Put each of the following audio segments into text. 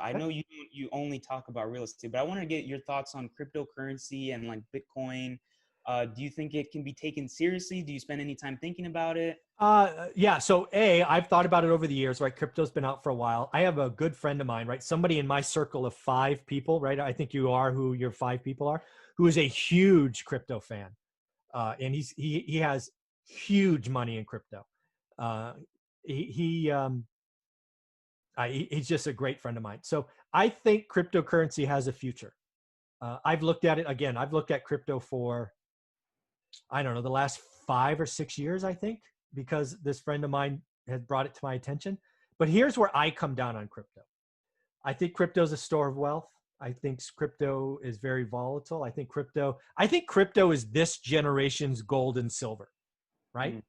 I know you only talk about real estate, but I want to get your thoughts on cryptocurrency and like Bitcoin. Do you think it can be taken seriously? Do you spend any time thinking about it? Yeah. So I've thought about it over the years, right? Crypto's been out for a while. I have a good friend of mine, right? Somebody in my circle of 5 people, right? I think you are who your 5 people are, who is a huge crypto fan. And he has huge money in crypto. Uh, he's just a great friend of mine. So I think cryptocurrency has a future. I've looked at it again. I've looked at crypto for, I don't know, the last 5 or 6 years, I think, because this friend of mine has brought it to my attention. But here's where I come down on crypto. I think crypto is a store of wealth. I think crypto is very volatile. I think crypto is this generation's gold and silver, right?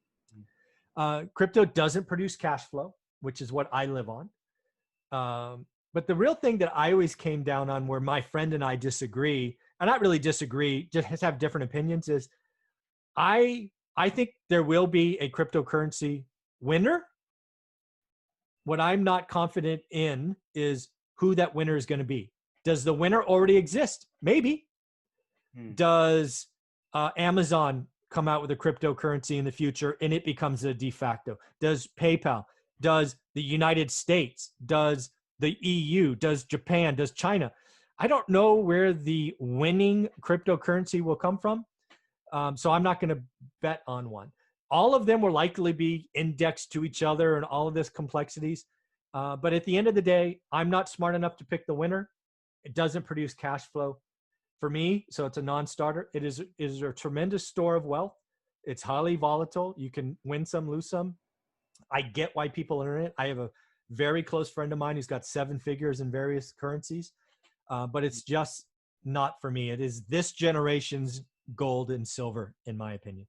Crypto doesn't produce cash flow, which is what I live on. But the real thing that I always came down on, where my friend and I disagree, and not really disagree, just have different opinions, is I think there will be a cryptocurrency winner. What I'm not confident in is who that winner is going to be. Does the winner already exist? Maybe. Does Amazon come out with a cryptocurrency in the future and it becomes a de facto? Does PayPal? Does the United States? Does the EU? Does Japan? Does China? I don't know where the winning cryptocurrency will come from. So I'm not going to bet on one. All of them will likely be indexed to each other and all of this complexities. But at the end of the day, I'm not smart enough to pick the winner. It doesn't produce cash flow for me, so it's a non-starter. It is a tremendous store of wealth. It's highly volatile. You can win some, lose some. I get why people are in it. I have a very close friend of mine who's got 7 figures in various currencies, but it's just not for me. It is this generation's gold and silver, in my opinion.